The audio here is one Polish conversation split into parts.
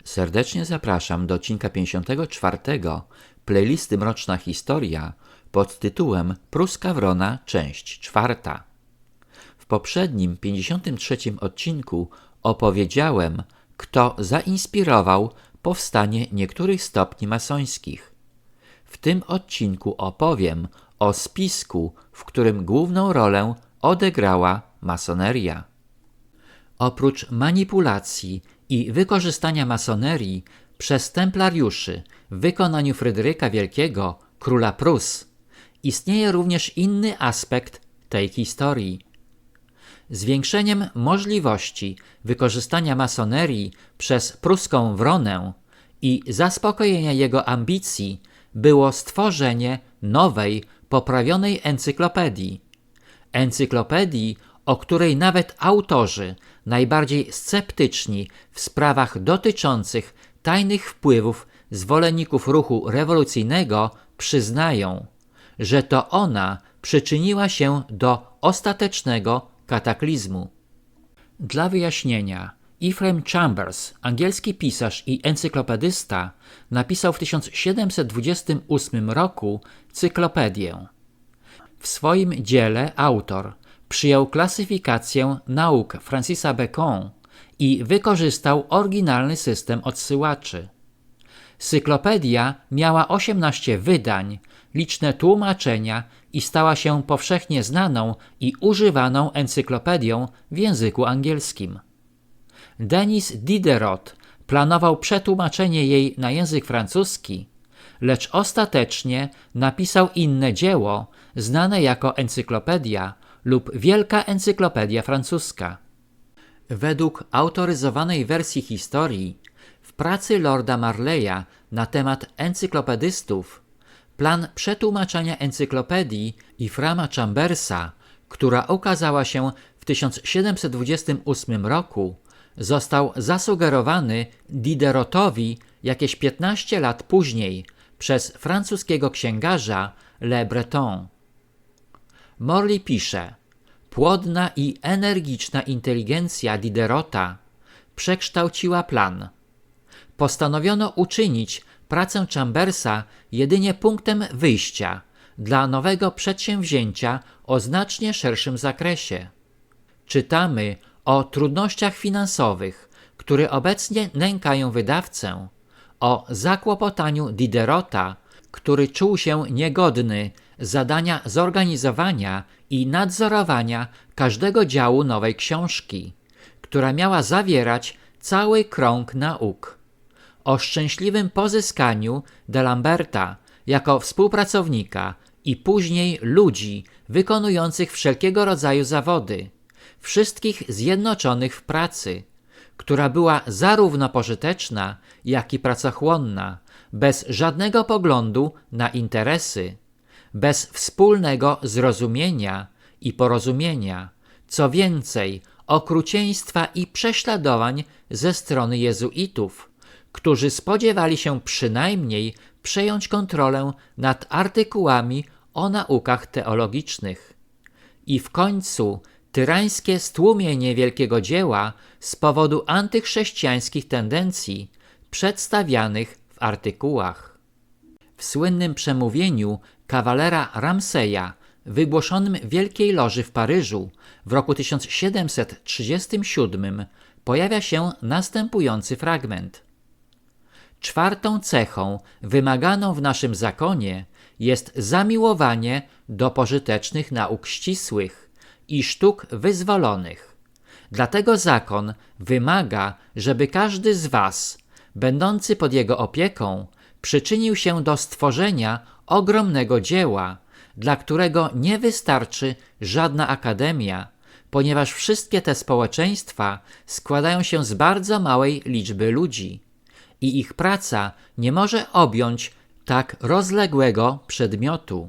Serdecznie zapraszam do odcinka 54 playlisty Mroczna Historia pod tytułem Pruska Wrona, część 4. W poprzednim 53 odcinku opowiedziałem, kto zainspirował powstanie niektórych stopni masońskich. W tym odcinku opowiem o spisku, w którym główną rolę odegrała masoneria. Oprócz manipulacji i wykorzystania masonerii przez templariuszy w wykonaniu Fryderyka Wielkiego, króla Prus, istnieje również inny aspekt tej historii. Zwiększeniem możliwości wykorzystania masonerii przez pruską wronę i zaspokojenia jego ambicji było stworzenie nowej, poprawionej encyklopedii. Encyklopedii, o której nawet autorzy najbardziej sceptyczni w sprawach dotyczących tajnych wpływów zwolenników ruchu rewolucyjnego przyznają, że to ona przyczyniła się do ostatecznego kataklizmu. Dla wyjaśnienia, Ephraim Chambers, angielski pisarz i encyklopedysta, napisał w 1728 roku cyklopedię. W swoim dziele autor przyjął klasyfikację nauk Francisa Bacon i wykorzystał oryginalny system odsyłaczy. Cyklopedia miała 18 wydań, liczne tłumaczenia i stała się powszechnie znaną i używaną encyklopedią w języku angielskim. Denis Diderot planował przetłumaczenie jej na język francuski, lecz ostatecznie napisał inne dzieło znane jako Encyklopedia lub Wielka Encyklopedia Francuska. Według autoryzowanej wersji historii w pracy Lorda Marleya na temat encyklopedystów plan przetłumaczenia encyklopedii Ephrama Chambersa, która ukazała się w 1728 roku, został zasugerowany Diderotowi jakieś 15 lat później przez francuskiego księgarza Le Breton. Morley pisze: płodna i energiczna inteligencja Diderota przekształciła plan. Postanowiono uczynić pracę Chambersa jedynie punktem wyjścia dla nowego przedsięwzięcia o znacznie szerszym zakresie. Czytamy o trudnościach finansowych, które obecnie nękają wydawcę, o zakłopotaniu Diderota, który czuł się niegodny zadania zorganizowania i nadzorowania każdego działu nowej książki, która miała zawierać cały krąg nauk, o szczęśliwym pozyskaniu D'Alemberta jako współpracownika i później ludzi wykonujących wszelkiego rodzaju zawody, wszystkich zjednoczonych w pracy, która była zarówno pożyteczna, jak i pracochłonna, bez żadnego poglądu na interesy, bez wspólnego zrozumienia i porozumienia, co więcej, okrucieństwa i prześladowań ze strony jezuitów, którzy spodziewali się przynajmniej przejąć kontrolę nad artykułami o naukach teologicznych. I w końcu tyrańskie stłumienie wielkiego dzieła z powodu antychrześcijańskich tendencji przedstawianych w artykułach. W słynnym przemówieniu kawalera Ramseya wygłoszonym w Wielkiej Loży w Paryżu w roku 1737 pojawia się następujący fragment. Czwartą cechą wymaganą w naszym zakonie jest zamiłowanie do pożytecznych nauk ścisłych i sztuk wyzwolonych. Dlatego zakon wymaga, żeby każdy z was, będący pod jego opieką, przyczynił się do stworzenia ogromnego dzieła, dla którego nie wystarczy żadna akademia, ponieważ wszystkie te społeczeństwa składają się z bardzo małej liczby ludzi i ich praca nie może objąć tak rozległego przedmiotu.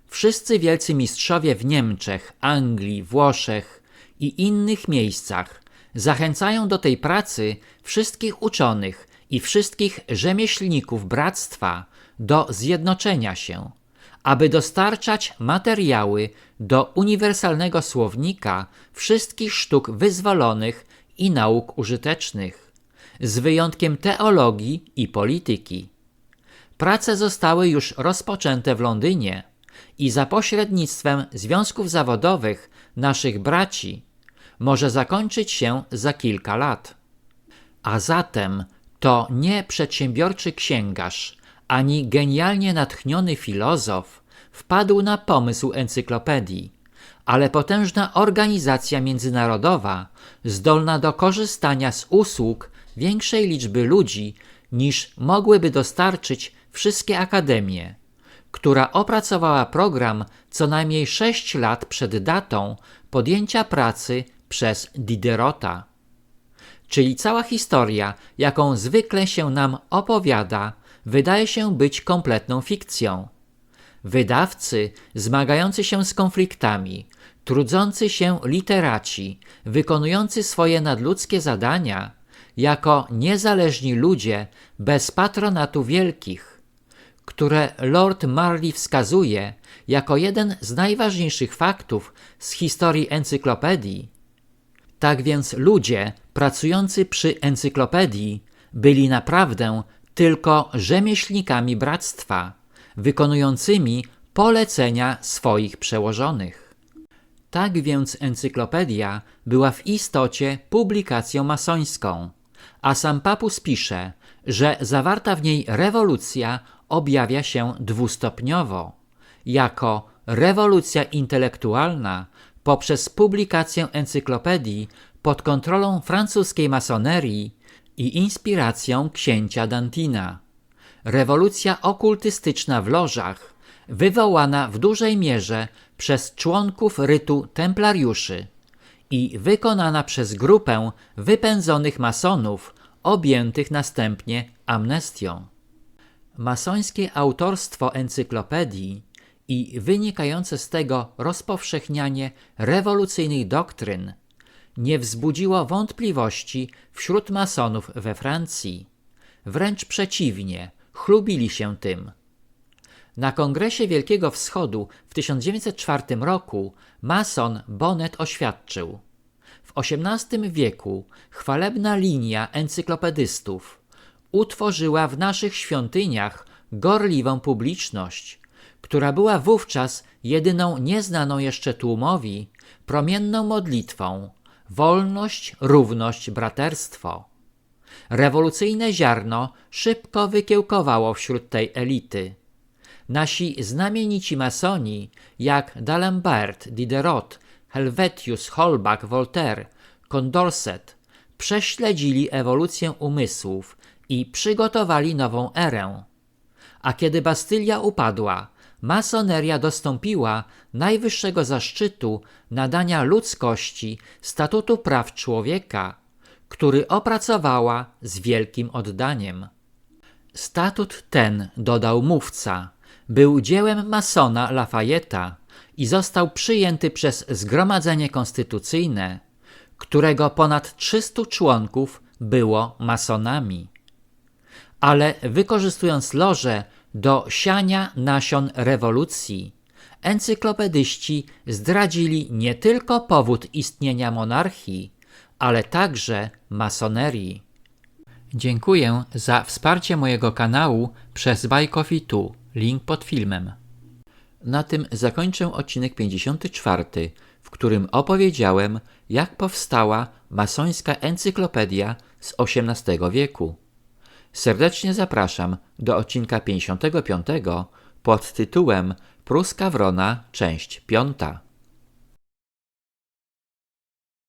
Wszyscy wielcy mistrzowie w Niemczech, Anglii, Włoszech i innych miejscach zachęcają do tej pracy wszystkich uczonych i wszystkich rzemieślników bractwa do zjednoczenia się, aby dostarczać materiały do uniwersalnego słownika wszystkich sztuk wyzwolonych i nauk użytecznych, z wyjątkiem teologii i polityki. Prace zostały już rozpoczęte w Londynie i za pośrednictwem związków zawodowych naszych braci może zakończyć się za kilka lat. A zatem to nie przedsiębiorczy księgarz, ani genialnie natchniony filozof wpadł na pomysł encyklopedii, ale potężna organizacja międzynarodowa zdolna do korzystania z usług większej liczby ludzi niż mogłyby dostarczyć wszystkie akademie, która opracowała program co najmniej 6 lat przed datą podjęcia pracy przez Diderota. Czyli cała historia, jaką zwykle się nam opowiada, wydaje się być kompletną fikcją. Wydawcy zmagający się z konfliktami, trudzący się literaci, wykonujący swoje nadludzkie zadania, jako niezależni ludzie bez patronatu wielkich, które Lord Marley wskazuje jako jeden z najważniejszych faktów z historii encyklopedii. Tak więc ludzie pracujący przy encyklopedii byli naprawdę tylko rzemieślnikami bractwa, wykonującymi polecenia swoich przełożonych. Tak więc encyklopedia była w istocie publikacją masońską, a sam Papus pisze, że zawarta w niej rewolucja objawia się dwustopniowo, jako rewolucja intelektualna poprzez publikację encyklopedii pod kontrolą francuskiej masonerii i inspiracją księcia Dantina, rewolucja okultystyczna w lożach, wywołana w dużej mierze przez członków rytu templariuszy i wykonana przez grupę wypędzonych masonów objętych następnie amnestią. Masońskie autorstwo encyklopedii i wynikające z tego rozpowszechnianie rewolucyjnych doktryn nie wzbudziło wątpliwości wśród masonów we Francji. Wręcz przeciwnie, chlubili się tym. Na Kongresie Wielkiego Wschodu w 1904 roku mason Bonnet oświadczył: w XVIII wieku chwalebna linia encyklopedystów utworzyła w naszych świątyniach gorliwą publiczność, która była wówczas jedyną nieznaną jeszcze tłumowi promienną modlitwą: wolność, równość, braterstwo. Rewolucyjne ziarno szybko wykiełkowało wśród tej elity. Nasi znamienici masoni, jak D'Alembert, Diderot, Helvetius, Holbach, Voltaire, Condorcet, prześledzili ewolucję umysłów i przygotowali nową erę. A kiedy Bastylia upadła, masoneria dostąpiła najwyższego zaszczytu nadania ludzkości statutu praw człowieka, który opracowała z wielkim oddaniem. Statut ten, dodał mówca, był dziełem masona Lafayette'a i został przyjęty przez Zgromadzenie Konstytucyjne, którego ponad 300 członków było masonami. Ale wykorzystując loże do siania nasion rewolucji, encyklopedyści zdradzili nie tylko powód istnienia monarchii, ale także masonerii. Dziękuję za wsparcie mojego kanału przez Buy Coffee 2, link pod filmem. Na tym zakończę odcinek 54, w którym opowiedziałem, jak powstała masońska encyklopedia z XVIII wieku. Serdecznie zapraszam do odcinka 55 pod tytułem Pruska Wrona, część 5.